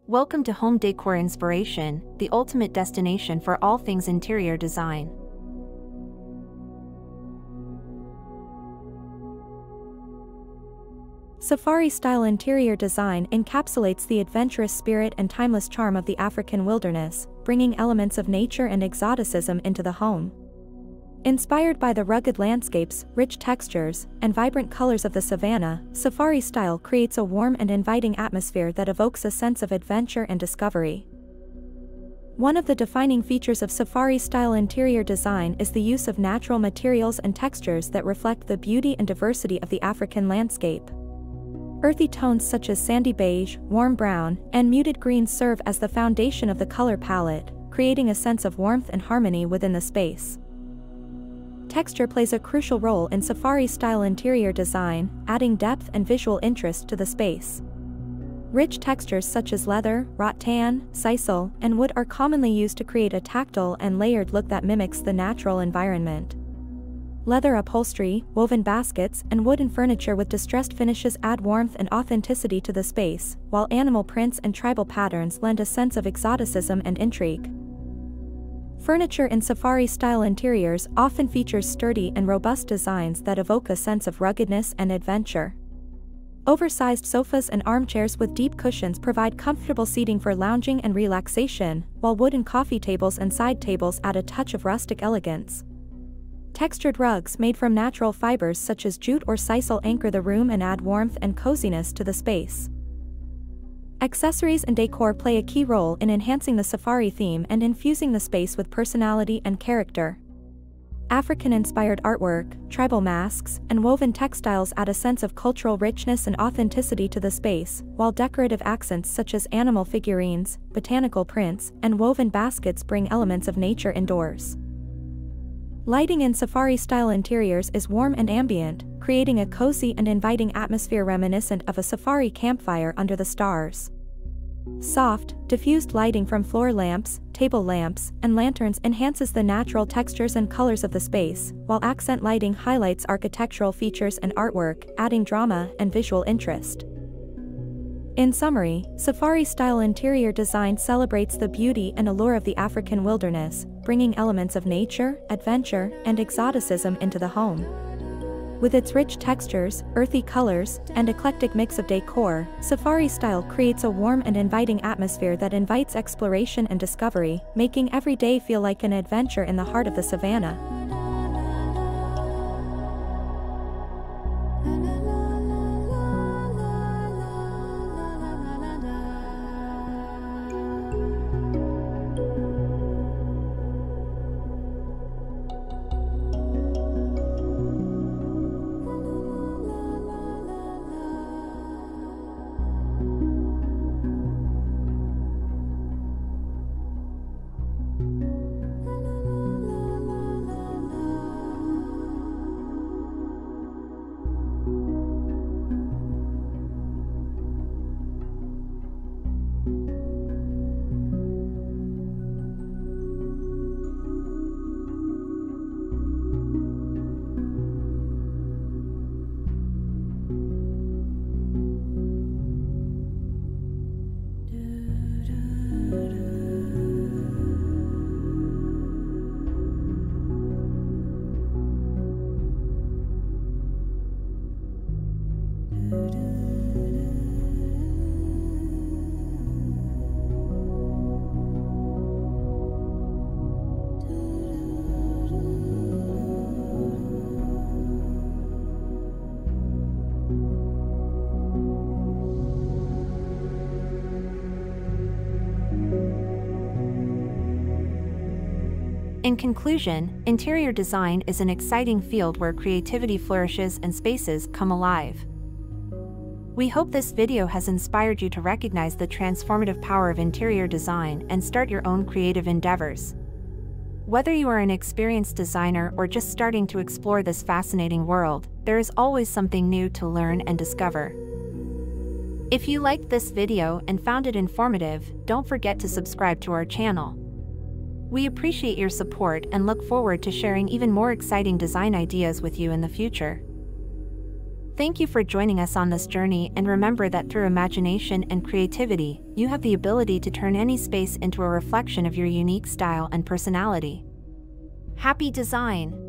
Welcome to Home Decor Inspiration, the ultimate destination for all things interior design. Safari-style interior design encapsulates the adventurous spirit and timeless charm of the African wilderness, bringing elements of nature and exoticism into the home. Inspired by the rugged landscapes, rich textures, and vibrant colors of the savanna, Safari style creates a warm and inviting atmosphere that evokes a sense of adventure and discovery. One of the defining features of Safari-style interior design is the use of natural materials and textures that reflect the beauty and diversity of the African landscape. Earthy tones such as sandy beige, warm brown, and muted greens serve as the foundation of the color palette, creating a sense of warmth and harmony within the space. Texture plays a crucial role in Safari-style interior design, adding depth and visual interest to the space. Rich textures such as leather, rattan, sisal, and wood are commonly used to create a tactile and layered look that mimics the natural environment. Leather upholstery, woven baskets, and wooden furniture with distressed finishes add warmth and authenticity to the space, while animal prints and tribal patterns lend a sense of exoticism and intrigue. Furniture in Safari-style interiors often features sturdy and robust designs that evoke a sense of ruggedness and adventure. Oversized sofas and armchairs with deep cushions provide comfortable seating for lounging and relaxation, while wooden coffee tables and side tables add a touch of rustic elegance. Textured rugs made from natural fibers such as jute or sisal anchor the room and add warmth and coziness to the space. Accessories and decor play a key role in enhancing the safari theme and infusing the space with personality and character. African-inspired artwork, tribal masks, and woven textiles add a sense of cultural richness and authenticity to the space, while decorative accents such as animal figurines, botanical prints, and woven baskets bring elements of nature indoors. Lighting in Safari-style interiors is warm and ambient, creating a cozy and inviting atmosphere reminiscent of a safari campfire under the stars. Soft, diffused lighting from floor lamps, table lamps, and lanterns enhances the natural textures and colors of the space, while accent lighting highlights architectural features and artwork, adding drama and visual interest. In summary, Safari-style interior design celebrates the beauty and allure of the African wilderness, bringing elements of nature, adventure, and exoticism into the home. With its rich textures, earthy colors, and eclectic mix of decor, Safari style creates a warm and inviting atmosphere that invites exploration and discovery, making every day feel like an adventure in the heart of the savanna. In conclusion, interior design is an exciting field where creativity flourishes and spaces come alive. We hope this video has inspired you to recognize the transformative power of interior design and start your own creative endeavors. Whether you are an experienced designer or just starting to explore this fascinating world, there is always something new to learn and discover. If you liked this video and found it informative, don't forget to subscribe to our channel. We appreciate your support and look forward to sharing even more exciting design ideas with you in the future. Thank you for joining us on this journey, and remember that through imagination and creativity, you have the ability to turn any space into a reflection of your unique style and personality. Happy design!